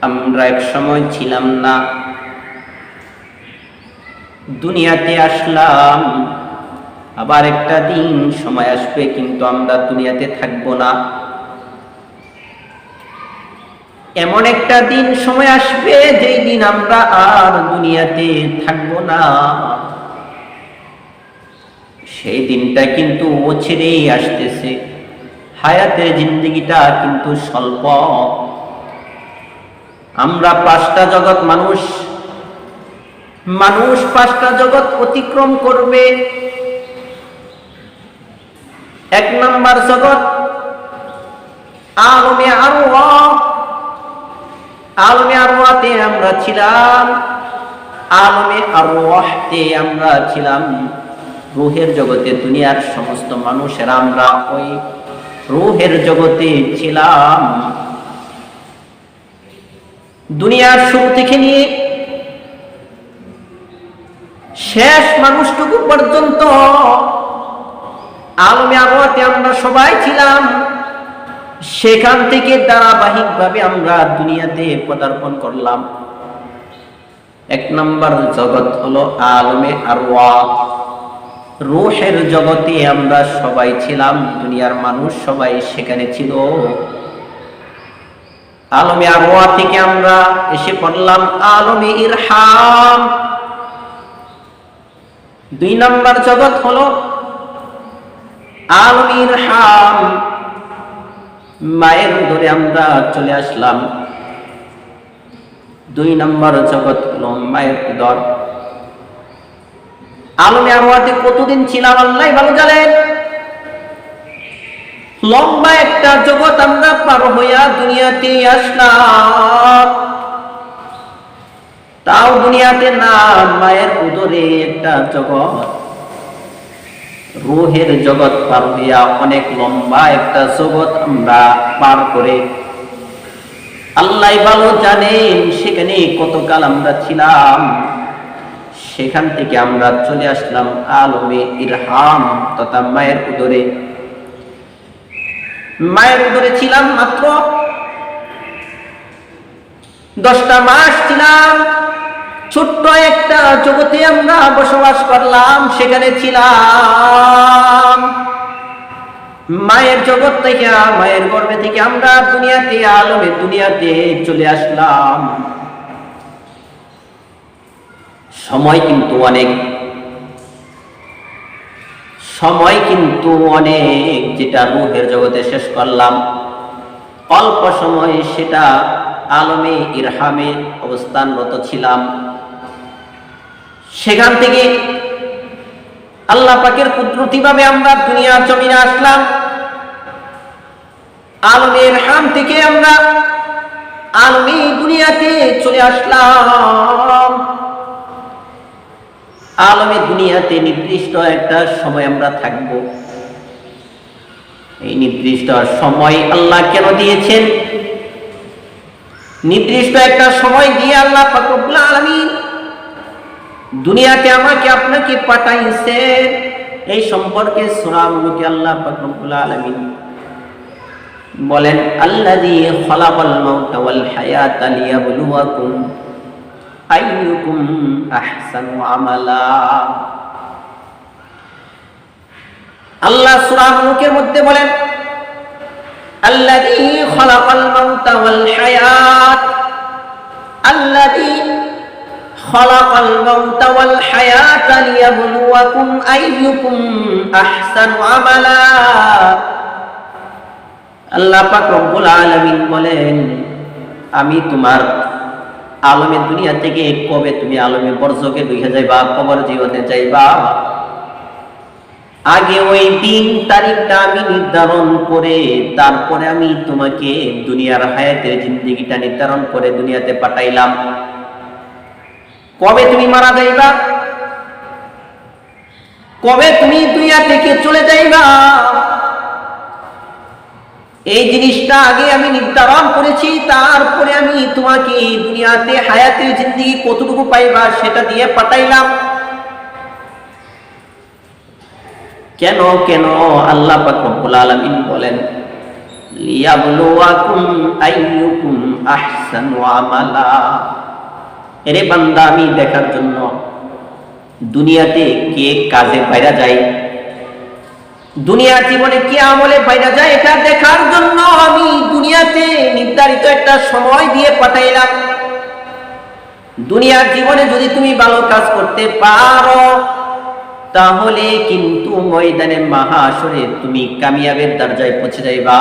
আমরা এক সময় ছিলাম না, দুনিয়াতে আসলাম। আবার একটা দিন সময় আসবে কিন্তু আমরা দুনিয়াতে থাকবো না। এমন একটা দিন সময় আসবে যেই দিন আমরা আর দুনিয়াতে থাকবো না। সেই দিনটা কিন্তু অচিরেই আসতেছে। হায়াতের জিন্দেগিটা কিন্তু স্বল্প। আমরা পাঁচটা জগৎ মানুষ পাঁচটা জগৎ অতিক্রম করবে। এক নাম্বার জগৎ আলমে আরওয়াহ। আলমে আরওয়াহতে আমরা ছিলাম। আলমে আরওয়াহতে আমরা ছিলাম। রূহের জগতে দুনিয়ার সমস্ত মানুষেরা আমরা ওই রূহের জগতে ছিলাম। দুনিয়ার শুরু থেকে নিয়ে শেষ মানুষটুকু পর্যন্ত আলমে আরওয়াহতে আমরা সবাই ছিলাম। সেখান থেকে ধারাবাহিকভাবে আমরা দুনিয়াতে পদার্পণ করলাম। এক নম্বর জগৎ হলো আলমে আরওয়াহ। রূহের জগতে আমরা সবাই ছিলাম। দুনিয়ার মানুষ সবাই সেখানে ছিল। আলমে আরওয়াহ থেকে আমরা এসে পড়লাম আলমে ইরহাম। দুই নম্বর জগৎ হলো আলমে ইরহাম। মায়ের উদরে আমরা চলে আসলাম। দুই নম্বর জগৎ হলো মায়ের উদর। আলমে আরওয়াহতে কতদিন ছিলাম আল্লাহ ভালো জানেন। লম্বা একটা জগৎ আমরা পার হইয়া দুনিয়াতে আসলাম। তাও দুনিয়াতে না, মায়ের উদরে একটা জগৎ, রূহের জগৎ পার হইয়া অনেক লম্বা একটা জগৎ আমরা পার করে আল্লাহ ভালো জানেন সেখানে কতকাল আমরা ছিলাম। সেখান থেকে আমরা চলে আসলাম আলমে ইরহাম তথা মায়ের উদরে। মায়ের উদরে ছিলাম মাত্র 10টা মাস ছিলাম। ছোট্ট একটা জগতে আমরা বসবাস করলাম। সেখানে ছিলাম মায়ের জগৎ থেকে, মায়ের গর্ভে থেকে আমরা দুনিয়াতে আলমে দুনিয়াতে চলে আসলাম। সময় কিন্তু অনেক, যেটা রূহের জগতে শেষ করলাম অল্প সময়, সেটা আলমে ইরহামে অবস্থানরত ছিলাম। সেখান থেকে আল্লাহ পাকের কুদরতি ভাবে আমরা দুনিয়ার জমিনে আসলাম। আলমে ইরহাম থেকে আমরা আলমে দুনিয়াতে চলে আসলাম। আলমে দুনিয়াতে নির্দিষ্ট একটা সময় আমরা থাকব। এই নির্দিষ্ট সময় আল্লাহ কেন দিয়েছেন? নির্দিষ্ট একটা সময় দিয়ে আল্লাহ পাক রব্বুল আলামিন দুনিয়াতে আমাকে আপনাকে পাঠাইছেন। এই সম্পর্কে সূরা মুলকে আল্লাহ পাক রব্বুল আলামিন বলেন, আল্লাযী খালাকাল মাউতা ওয়াল হায়াতা লিয়াবলুয়াকুম আইয়ুকুম আহসানু আমালা। আল্লাহ সূরা মুলকের মধ্যে বলেন, আল্লাযী খালাকাল মাউতা ওয়াল হায়াত, আল্লাযী খালাকাল মাউতা ওয়াল হায়াতা লিয়াবলুয়াকুম আইয়ুকুম আহসানু আমালা। আল্লাহ পাক রব্বুল আলামিন বলেন, আমি তোমার আলমে দুনিয়া থেকে কবে তুমি আলমে বরজকে ঢুকে যাইবা, কবর জীবনে যাইবা, আগে ওই দিন তারিখটা আমি নির্ধারণ করে তারপরে আমি তোমাকে দুনিয়ার হায়াতের জিন্দেগিটা নির্ধারণ করে দুনিয়াতে পাঠাইলাম। কবে তুমি মারা যাইবা, কবে তুমি দুনিয়া থেকে চলে যাইবা, এই জিনিসটা আগে আমি নির্ধারণ করেছি। তারপরে আমি তোমাকে দুনিয়াতে হায়াতের জিন্দেগি কতটুকু পাইবা সেটা দিয়ে পাঠাইলাম। কেন আল্লাহ পাক রব্বুল আলামিন বলেন, লিয়াবলুয়াকুম আইয়ুকুম আহসানু আমালা। এরে বান্দা, আমি দেখার জন্য দুনিয়াতে কে কাজে বাইরা যায়, দুনিয়ার জীবনে কে আমলে বাইরা যায়, এটা দেখার জন্য আমি দুনিয়াতে নির্ধারিত একটা সময় দিয়ে পাঠাইলাম। দুনিয়ার জীবনে যদি তুমি ভালো কাজ করতে পারো তাহলে কিন্তু ময়দানে মাহাশরে তুমি কামিয়াবের দরজায় পৌঁছে যাইবা।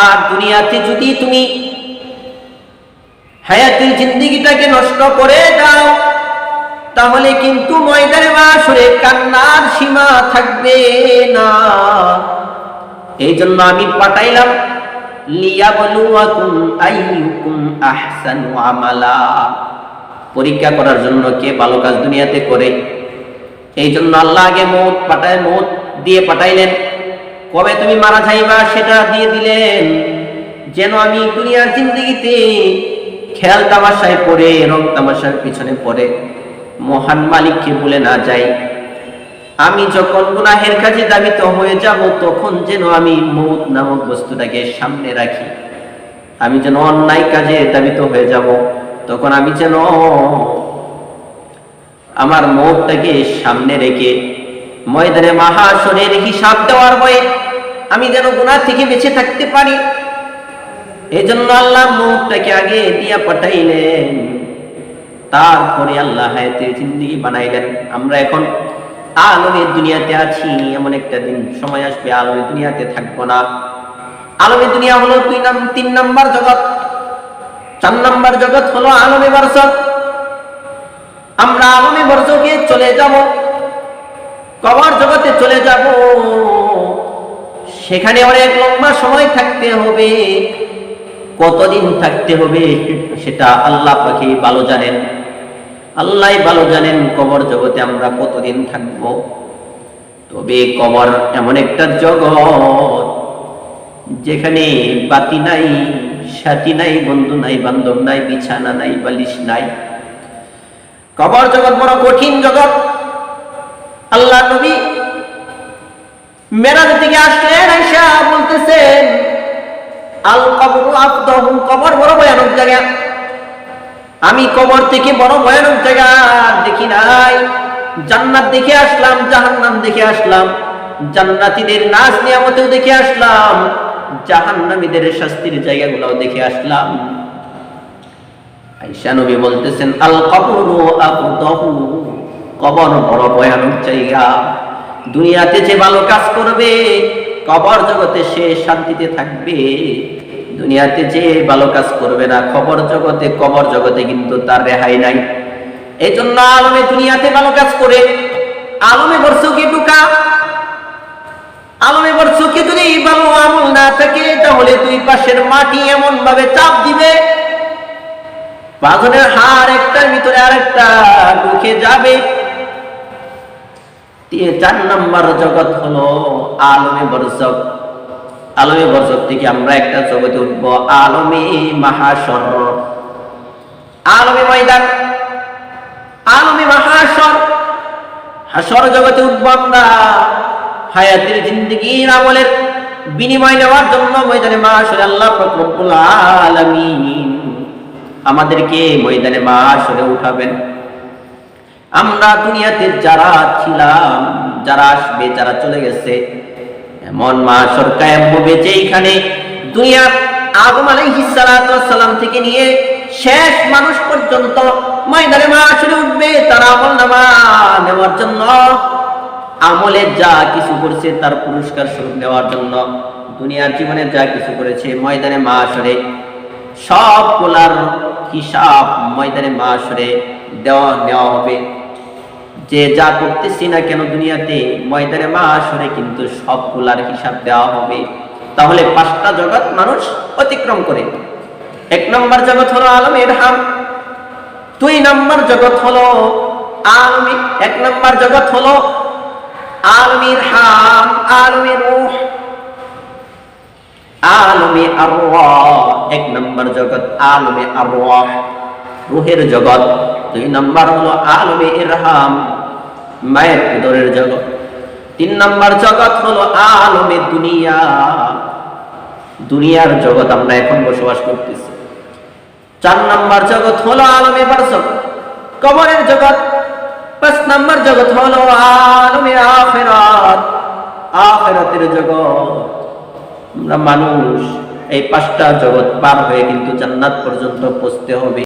আর দুনিয়াতে যদি তুমি হায়াতের জিন্দেগিটাকে নষ্ট করে দাও তাহলে কিন্তু ময়দানে মাহাশরে কান্নার সীমা থাকবে না। এই জন্য আমি পাঠাইলাম লিয়াবলুয়াকুম আইয়ুকুম আহসানু আমালা, পরীক্ষা করার জন্য কে ভালো কাজ দুনিয়াতে করে। এই জন্য আল্লাহ আগে মৌত পাঠায়, মৌত দিয়ে পাঠাইলেন। কবে তুমি মারা যাইবা সেটা দিয়ে দিলেন, যেন আমি দুনিয়ার জিন্দেগিতে খেয়াল তামাশায় পড়ে, রং তামাশার পিছনে পড়ে মহান মালিককে ভুলে না যাই। আমি যখন গুনাহের কাজে দাবিত হয়ে যাব তখন যেন আমি মৌত নামক বস্তুটাকে সামনে রাখি। আমি যেন অন্যায় কাজে দাবিত হয়ে যাব তখন আমি যেন আমার মৌতটাকে সামনে রেখে ময়দানে মাহাশরের হিসাব দেওয়ার ভয়ে আমি যেন গুনাহ থেকে বেঁচে থাকতে পারি। এই জন্য আল্লাহ মৌতটাকে আগে দিয়া পাঠাইলেন, তারপরে আল্লাহ হায়াতের জিন্দেগি বানাইলেন। আমরা এখন আলমের দুনিয়াতে আছি, এমন একটা দিন সময় আসবে আলমের দুনিয়াতে থাকবো না। আলমের দুনিয়া হলো 3 নম্বর জগৎ, 4 নম্বর জগৎ হলো আলমে বারজাখ। আমরা আলমে বারজাখে চলে যাব, কবর জগতে চলে যাব। সেখানে অনেক লম্বা সময় থাকতে হবে। কতদিন থাকতে হবে সেটা আল্লাহ পাকই ভালো জানেন, আল্লাহই ভালো জানেন কবর জগতে আমরা কতদিন থাকবো। তবে কবর এমন একটা জগৎ যেখানে বাতি নাই, সাথী নাই, বন্ধু নাই, বান্ধব নাই, বিছানা নাই, বালিশ নাই। কবর জগৎ বড় কঠিন জগৎ। আল্লাহ নবী মেরাজ থেকে আসলেন, আয়েশা বলতেছেন আল কবরু আফদাহু, কবর বড় ভয়ানক জায়গা। আমি কবর থেকে বড় ভয়ানক জায়গা দেখি নাই। জান্নাত দেখে আসলাম, জাহান্নাম দেখে আসলাম, জান্নাতীদের নাজ নিয়ামতেও দেখে আসলাম, জাহান্নামীদের শাস্তির জায়গাগুলোও দেখে আসলাম। আয়েশা নবী বলতেছেন আল কবরু আফদাহু, কবর বড় ভয়ানক জায়গা। দুনিয়াতে যে ভালো কাজ করবে কবর জগতে সে শান্তিতে থাকবে, দুনিয়াতে যে ভালো কাজ করবে না কবর জগতে কিন্তু তার রেহাই নাই। এই জন্য আলমে দুনিয়াতে ভালো কাজ করে আলমে বারজাখে ঢোকা। আলমে বারজাখে যদি ভালো আমল না থাকে তাহলে দুই পাশের মাটি এমন ভাবে চাপ দিবে পাঁজরের হাড় একটার ভিতরে আরেকটা ঢুকে যাবে। 4 নম্বর জগৎ হলো আলমে বারজাখ। আলমে বারজাখ থেকে আমরা একটা জগতে উঠবো আলমে মাহাশর, আলমে ময়দান, আলমে মাহাশর। হাশর জগতে উঠবো আমরা হায়াতের জিন্দেগির আমলের বিনিময় নেওয়ার জন্য ময়দানে মাহাশরে আল্লাহ পাক রব্বুল আলামিন আমাদেরকে ময়দানে মাহাশরে উঠাবেন। আমরা দুনিয়াতে যারা ছিলাম, যারা আসবে, যারা চলে গেছে, এমন মাহাশর কায়েম হবে যেখানে দুনিয়ার আদম আলাইহিস সালাতু ওয়াস সালাম থেকে নিয়ে শেষ মানুষ পর্যন্ত ময়দানে মাহাশরে উঠবে তার আমলনামা নেওয়ার জন্য, আমলে যা কিছু করেছে তার পুরস্কার স্বরূপ নেওয়ার জন্য। দুনিয়ার জীবনে যা কিছু করেছে ময়দানে মাহাশরে সবগুলার হিসাব ময়দানে মাহাশরে নেওয়া হবে। যে যা করতেছি না কেন দুনিয়াতে ময়দানে মাহাশরে কিন্তু সবগুলার হিসাব দেওয়া হবে। তাহলে 5টা জগৎ মানুষ অতিক্রম করে। 1 নম্বর জগৎ হলো আলমে ইরহাম, 2 নম্বর জগৎ হলো আলমে, 1 নম্বর জগৎ হলো আলমে ইরহাম, আলমে রূহ, আলমে আরওয়াহ। 1 নম্বর জগৎ আলমে আরওয়াহ, রূহের জগৎ। 2 নম্বর হলো আলমে ইরহাম, মায়ের উদরের জগৎ। 3 নম্বর জগৎ হলো আলমে দুনিয়া। দুনিয়ার জগৎ আমরা এখন বসবাস করতেছি। 4 নাম্বার জগৎ হলো আলমে বারজাখ, কবরের জগৎ। 5 নাম্বার জগৎ হলো আলমে আখিরাত, আখিরাতের জগৎ। আমরা মানুষ এই 5টা জগৎ পার হয়ে কিন্তু জান্নাত পর্যন্ত পৌঁছতে হবে।